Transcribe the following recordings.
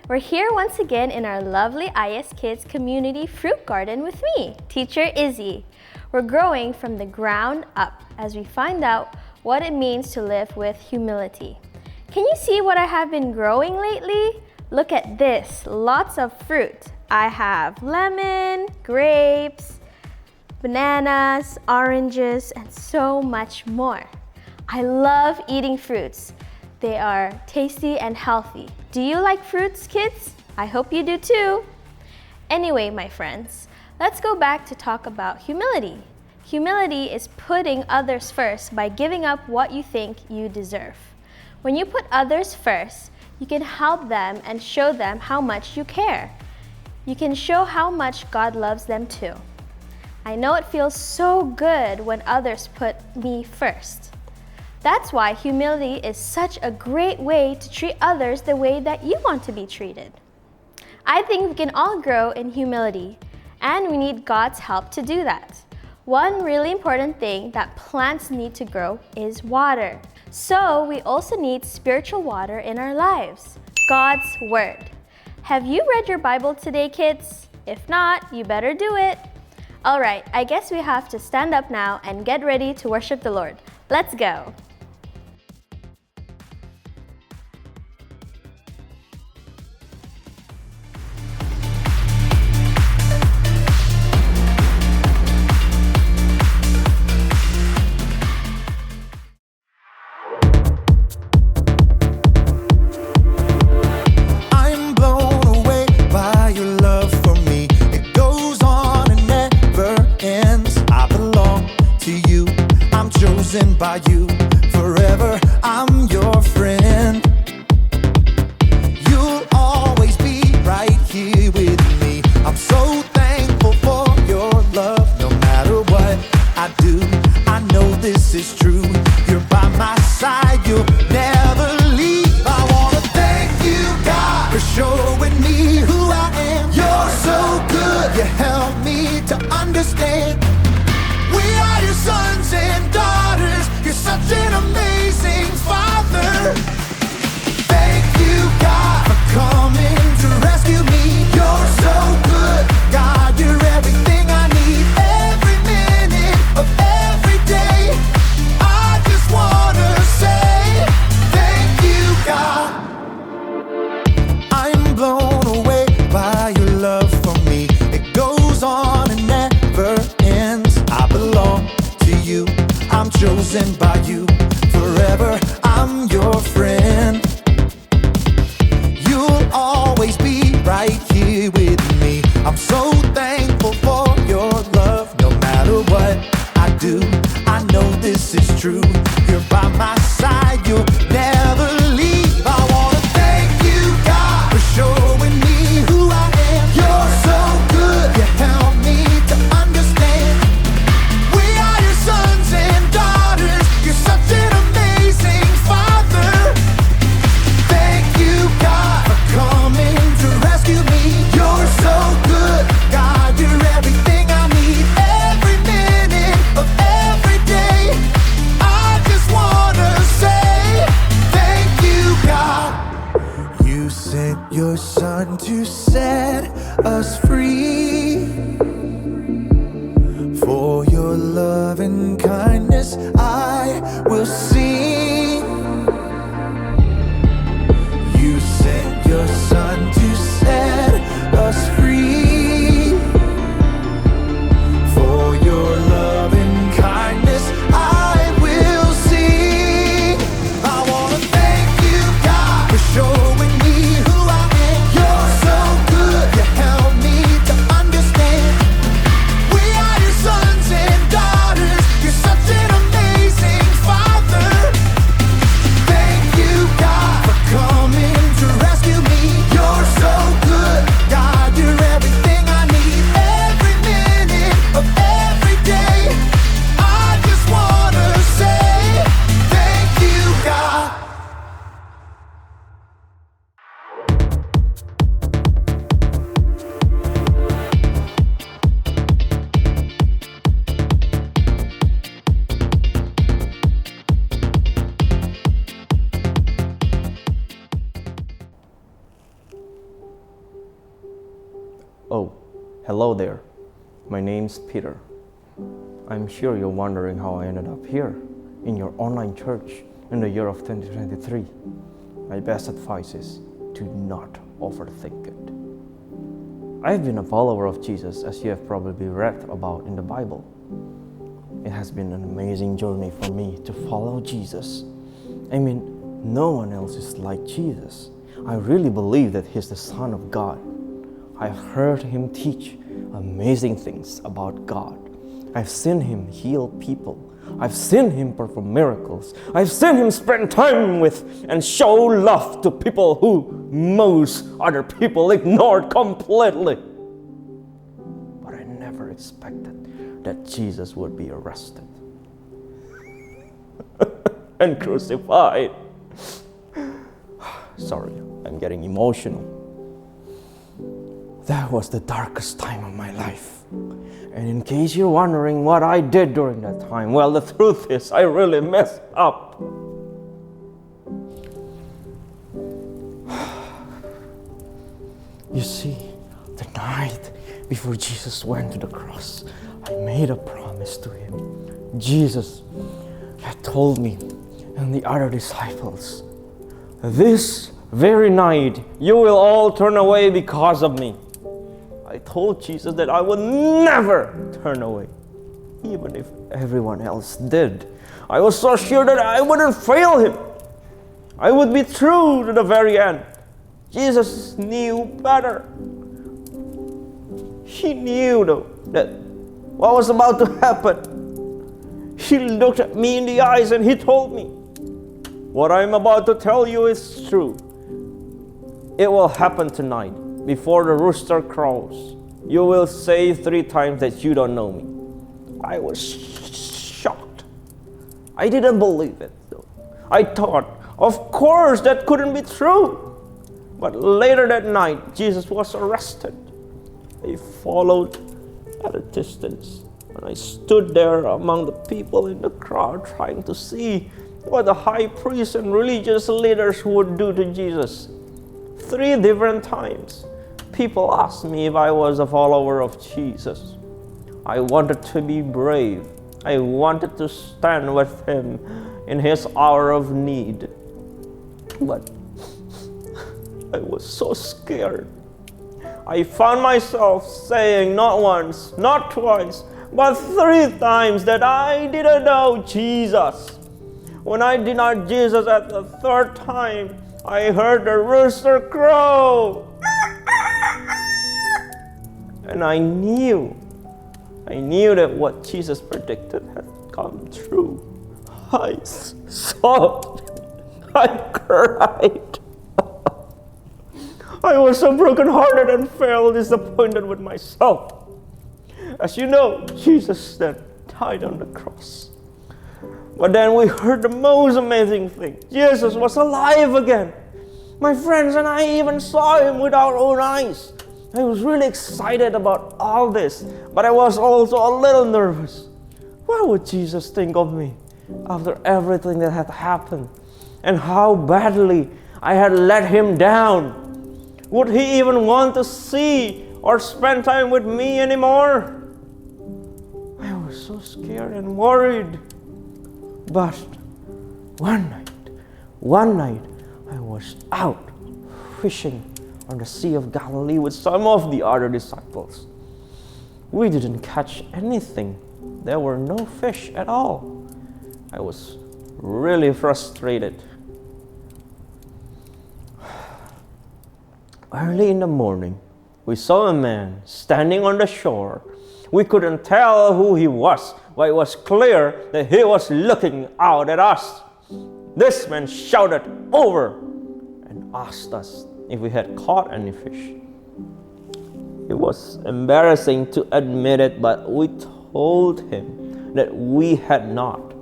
We're here once again in our lovely IS Kids Community Fruit Garden with me, Teacher Izzy. We're growing from the ground up as we find out what it means to live with humility. Can you see what I have been growing lately? Look at this, lots of fruit. I have lemon, grapes, bananas, oranges, and so much more. I love eating fruits. They are tasty and healthy. Do you like fruits, kids? I hope you do too. Anyway, my friends, let's go back to talk about humility. Humility is putting others first by giving up what you think you deserve. When you put others first, you can help them and show them how much you care. You can show how much God loves them too. I know it feels so good when others put me first. That's why humility is such a great way to treat others the way that you want to be treated. I think we can all grow in humility, and we need God's help to do that. One really important thing that plants need to grow is water. So we also need spiritual water in our lives, God's Word. Have you read your Bible today, kids? If not, you better do it. All right, I guess we have to stand up now and get ready to worship the Lord. Let's go. By you forever, I'm your friend. You'll always be right here with me. I'm so thankful for your love. No matter what I do, I know this is true. You're by my side, you'll never leave. I wanna thank you, God, for showing me who I am. You're so good, you help me to understand. We are your sons and daughters. You're such an amazing Father. Thank you, God, for coming to rescue me. You're so good, God, you're everything I need. Every minute of every day, I just wanna say thank you, God. I'm blown away by your love for me. It goes on and never ends. I belong to you, I'm chosen by you. Forever, I'm your friend. You'll always be right here with me. I'm so thankful for your love. No matter what I do, I know this is true. You're by my side, you'll never leave. I wanna thank you, God, for showing me who I am. You're so good, you help me to understand. We are your sons and daughters. You're such an amazing Father. Thank you, God, for coming to rescue me. You're so good, God, you're everything I need. Every minute of every day, I just wanna say thank you, God. You sent your Son to set us free. For your love and kindness I will sing. You sent your Son to set us free. For your love and kindness I will sing. I wanna thank you, God, for showing me who I am. You're so good, you help me to understand. We are your sons and daughters. You're such an amazing Father. Oh, hello there. My name's Peter. I'm sure you're wondering how I ended up here in your online church in the year of 2023. My best advice is do not overthink it. I've been a follower of Jesus, as you have probably read about in the Bible. It has been an amazing journey for me to follow Jesus. I mean, no one else is like Jesus. I really believe that He's the Son of God. I've heard Him teach amazing things about God. I've seen Him heal people. I've seen Him perform miracles. I've seen Him spend time with and show love to people who most other people ignored completely. But I never expected that Jesus would be arrested and crucified. Sorry, I'm getting emotional. That was the darkest time of my life. And in case you're wondering what I did during that time, well, the truth is I really messed up. You see, the night before Jesus went to the cross, I made a promise to Him. Jesus had told me and the other disciples, this very night you will all turn away because of me. I told Jesus that I would never turn away, even if everyone else did. I was so sure that I wouldn't fail Him. I would be true to the very end. Jesus knew better. He knew though that what was about to happen. He looked at me in the eyes and He told me, what I'm about to tell you is true. It will happen tonight. Before the rooster crows, you will say 3 times that you don't know me. I was shocked. I didn't believe it though. I thought, of course, that couldn't be true. But later that night, Jesus was arrested. I followed at a distance, and I stood there among the people in the crowd trying to see what the high priests and religious leaders would do to Jesus. 3 different times, people asked me if I was a follower of Jesus. I wanted to be brave. I wanted to stand with Him in His hour of need. But I was so scared. I found myself saying not once, not twice, but 3 times that I didn't know Jesus. When I denied Jesus at the 3rd time, I heard the rooster crow. And I knew that what Jesus predicted had come true. I sobbed. I cried. I was so brokenhearted and felt disappointed with myself. As you know, Jesus then died on the cross. But then we heard the most amazing thing. Jesus was alive again. My friends and I even saw Him with our own eyes. I was really excited about all this, but I was also a little nervous. What would Jesus think of me after everything that had happened and how badly I had let Him down? Would He even want to see or spend time with me anymore? I was so scared and worried. But one night, I was out fishing on the Sea of Galilee with some of the other disciples. We didn't catch anything. There were no fish at all. I was really frustrated. Early in the morning, we saw a man standing on the shore. We couldn't tell who he was, but it was clear that he was looking out at us. This man shouted over and asked us if we had caught any fish. It was embarrassing to admit it, but we told him that we had not.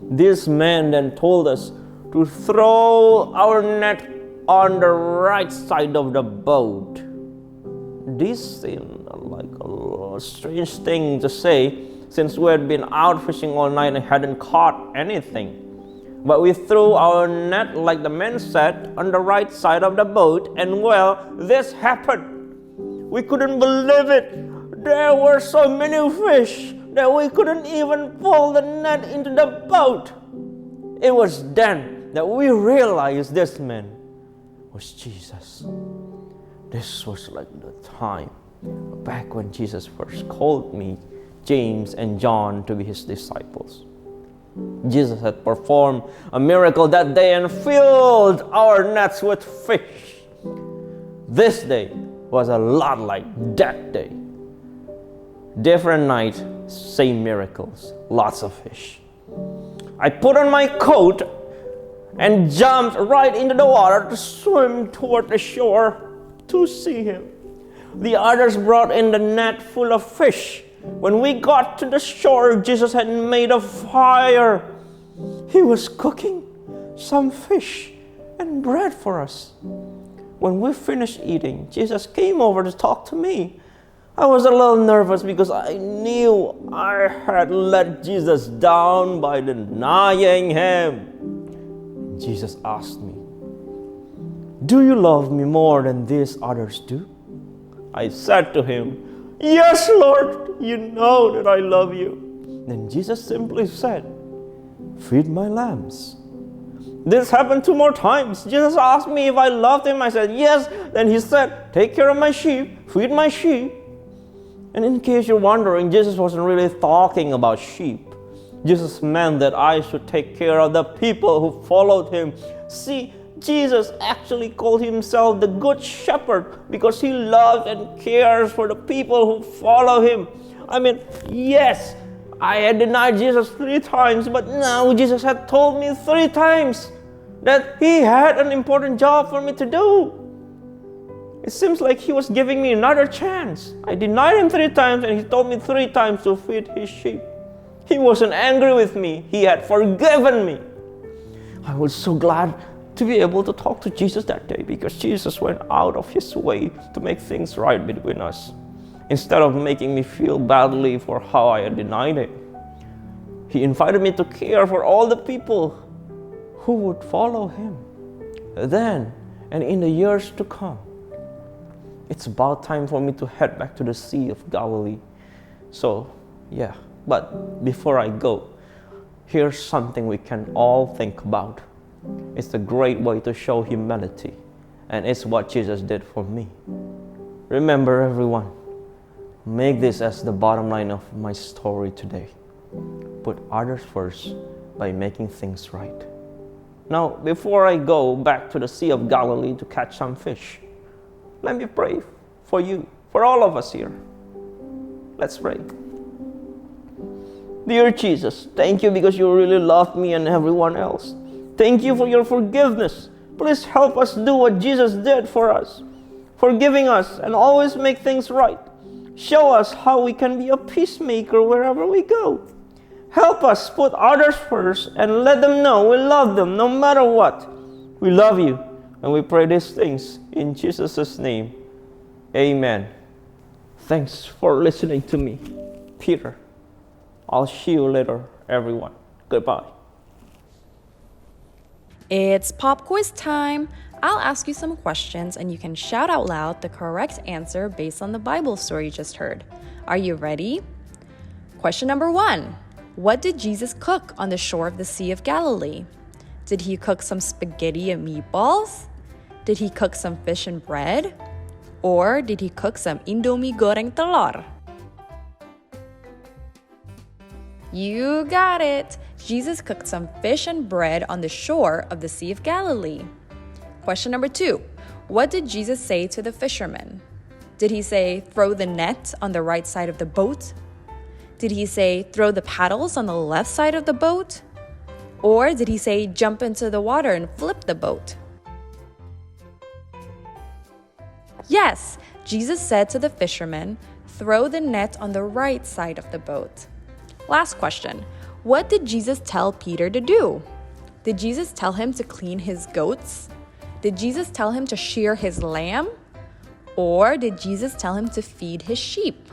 This man then told us to throw our net on the right side of the boat. This seemed like a strange thing to say since we had been out fishing all night and hadn't caught anything. But we threw our net, like the man said, on the right side of the boat, and well, this happened. We couldn't believe it. There were so many fish that we couldn't even pull the net into the boat. It was then that we realized this man was Jesus. This was like the time back when Jesus first called me, James and John, to be his disciples. Jesus had performed a miracle that day and filled our nets with fish. This day was a lot like that day. Different night, same miracles, lots of fish. I put on my coat and jumped right into the water to swim toward the shore to see him. The others brought in the net full of fish. When we got to the shore, Jesus had made a fire. He was cooking some fish and bread for us. When we finished eating, Jesus came over to talk to me. I was a little nervous because I knew I had let Jesus down by denying him. Jesus asked me, "Do you love me more than these others do?" I said to him, "Yes, Lord, you know that I love you." Then Jesus simply said, "Feed my lambs." This happened 2 more times. Jesus asked me if I loved him. I said, "Yes." Then he said, "Take care of my sheep, feed my sheep." And in case you're wondering, Jesus wasn't really talking about sheep. Jesus meant that I should take care of the people who followed him. See, Jesus actually called himself the Good Shepherd because he loves and cares for the people who follow him. I mean, yes, I had denied Jesus 3 times, but now Jesus had told me 3 times that he had an important job for me to do. It seems like he was giving me another chance. I denied him 3 times and he told me 3 times to feed his sheep. He wasn't angry with me. He had forgiven me. I was so glad to be able to talk to Jesus that day because Jesus went out of his way to make things right between us. Instead of making me feel badly for how I had denied him, he invited me to care for all the people who would follow him. Then, and in the years to come, it's about time for me to head back to the Sea of Galilee. So, yeah, but before I go, here's something we can all think about. It's a great way to show humility, and it's what Jesus did for me. Remember, everyone, make this as the bottom line of my story today. Put others first by making things right. Now, before I go back to the Sea of Galilee to catch some fish, let me pray for you, for all of us here. Let's pray. Dear Jesus, thank you because you really loved me and everyone else. Thank you for your forgiveness. Please help us do what Jesus did for us, forgiving us and always make things right. Show us how we can be a peacemaker wherever we go. Help us put others first and let them know we love them no matter what. We love you and we pray these things in Jesus' name. Amen. Thanks for listening to me, Peter. I'll see you later, everyone. Goodbye. It's pop quiz time. I'll ask you some questions and you can shout out loud the correct answer based on the Bible story you just heard. Are you ready? Question number 1. What did Jesus cook on the shore of the Sea of Galilee? Did he cook some spaghetti and meatballs? Did he cook some fish and bread? Or did he cook some Indomie goreng telur? You got it! Jesus cooked some fish and bread on the shore of the Sea of Galilee. Question number 2. What did Jesus say to the fishermen? Did he say, throw the net on the right side of the boat? Did he say, throw the paddles on the left side of the boat? Or did he say, jump into the water and flip the boat? Yes, Jesus said to the fishermen, throw the net on the right side of the boat. Last question. What did Jesus tell Peter to do? Did Jesus tell him to clean his goats? Did Jesus tell him to shear his lamb? Or did Jesus tell him to feed his sheep?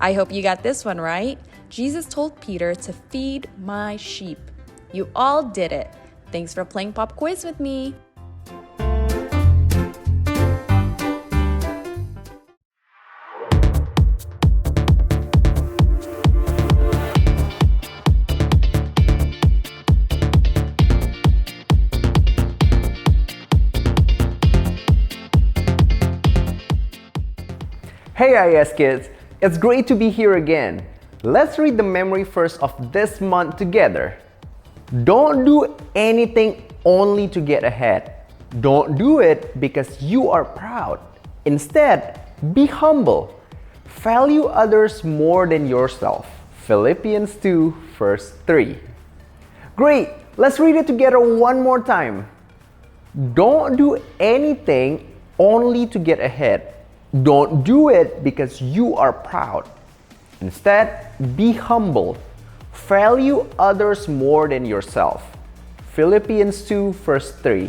I hope you got this one right. Jesus told Peter to feed my sheep. You all did it. Thanks for playing Pop Quiz with me. Hey IS kids, it's great to be here again. Let's read the memory verse of this month together. Don't do anything only to get ahead. Don't do it because you are proud. Instead, be humble. Value others more than yourself. Philippians 2 verse 3. Great, let's read it together one more time. Don't do anything only to get ahead. Don't do it because you are proud. Instead, be humble. Value others more than yourself. Philippians 2 verse 3.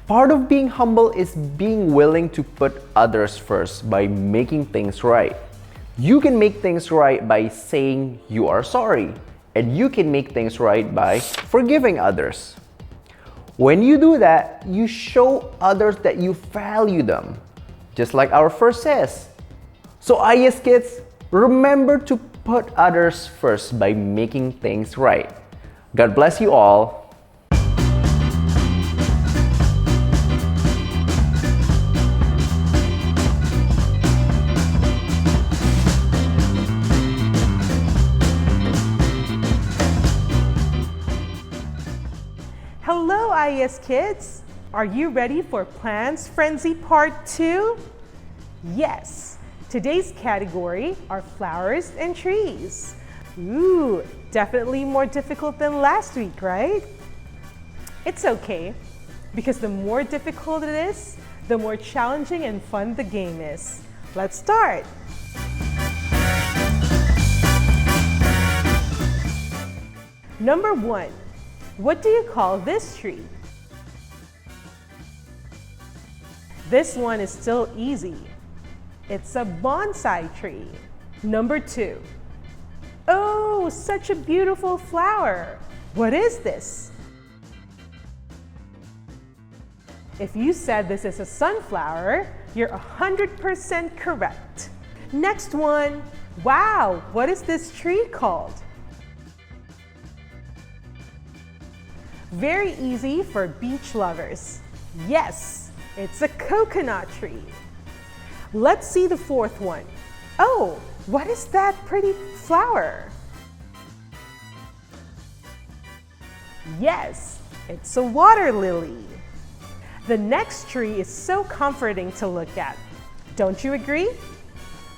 Part of being humble is being willing to put others first by making things right. You can make things right by saying you are sorry, and you can make things right by forgiving others. When you do that, you show others that you value them, just like our verse says. So IS kids, remember to put others first by making things right. God bless you all. Hello, IES kids! Are you ready for Plants Frenzy Part 2? Yes! Today's category are flowers and trees. Ooh, definitely more difficult than last week, right? It's okay, because the more difficult it is, the more challenging and fun the game is. Let's start! Number 1. What do you call this tree? This one is still easy. It's a bonsai tree. Number 2. Oh, such a beautiful flower. What is this? If you said this is a sunflower, you're 100% correct. Next one. Wow, what is this tree called? Very easy for beach lovers. Yes, it's a coconut tree. Let's see the fourth one. Oh, what is that pretty flower? Yes, it's a water lily. The next tree is so comforting to look at. Don't you agree?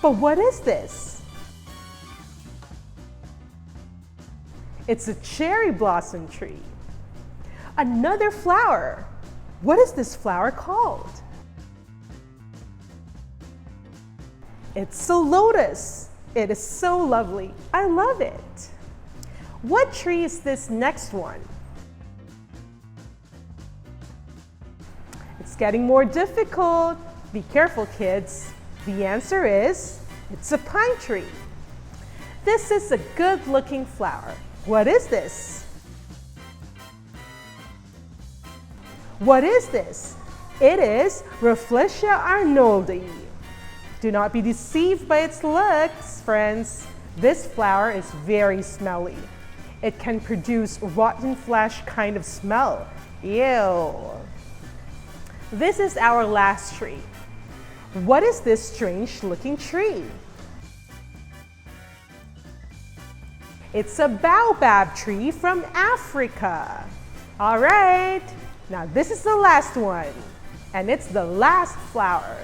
But what is this? It's a cherry blossom tree. Another flower. What is this flower called? It's a lotus. It is so lovely. I love it. What tree is this next one? It's getting more difficult. Be careful, kids. The answer is, it's a pine tree. This is a good-looking flower. What is this? What is this? It is Rafflesia arnoldi. Do not be deceived by its looks, friends. This flower is very smelly. It can produce rotten flesh kind of smell. Ew. This is our last tree. What is this strange looking tree? It's a baobab tree from Africa. All right. Now this is the last one, and it's the last flower.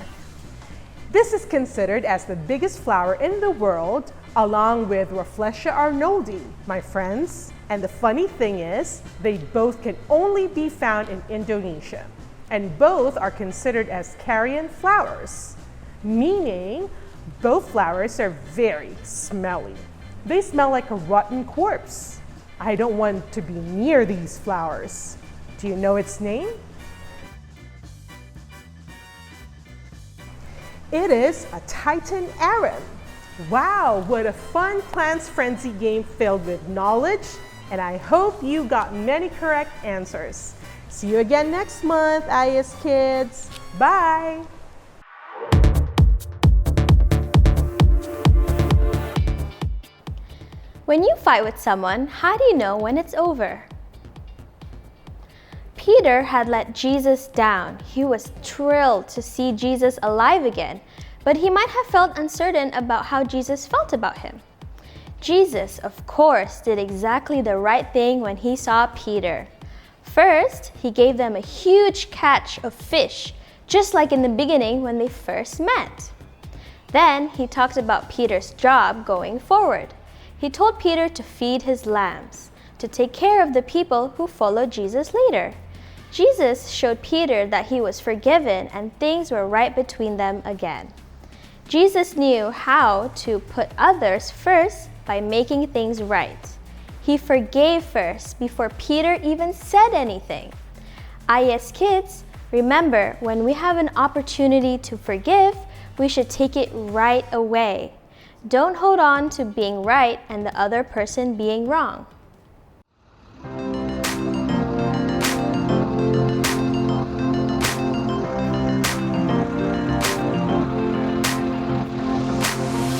This is considered as the biggest flower in the world, along with Rafflesia arnoldi, my friends. And the funny thing is, they both can only be found in Indonesia, and both are considered as carrion flowers, meaning both flowers are very smelly. They smell like a rotten corpse. I don't want to be near these flowers. Do you know its name? It is a Titan arum. Wow, what a fun Plants Frenzy game filled with knowledge, and I hope you got many correct answers. See you again next month, IS kids. Bye! When you fight with someone, how do you know when it's over? Peter had let Jesus down. He was thrilled to see Jesus alive again. but he might have felt uncertain about how Jesus felt about him. Jesus, of course, did exactly the right thing when he saw Peter. First, he gave them a huge catch of fish, just like in the beginning when they first met. Then he talked about Peter's job going forward. He told Peter to feed his lambs, to take care of the people who followed Jesus later. Jesus showed Peter that he was forgiven and things were right between them again. Jesus knew how to put others first by making things right. He forgave first before Peter even said anything. IS kids, remember, when we have an opportunity to forgive, we should take it right away. Don't hold on to being right and the other person being wrong.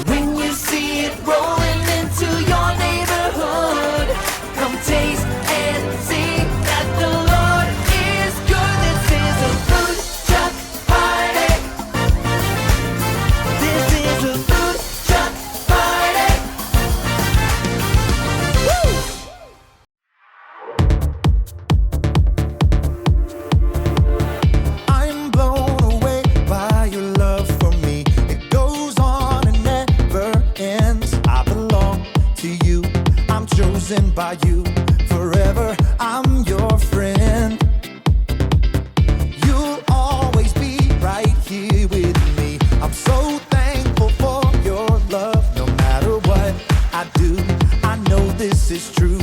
When you see it rolling into your neighborhood, come taste and see that the Lord is good. This is a food truck party. This is a food truck party. Woo! I'm blown away by your love for me. It goes on and never ends. I belong to you. I'm chosen by you. Forever, I'm your friend. You'll always be right here with me. I'm so thankful for your love. No matter what I do, I know this is true.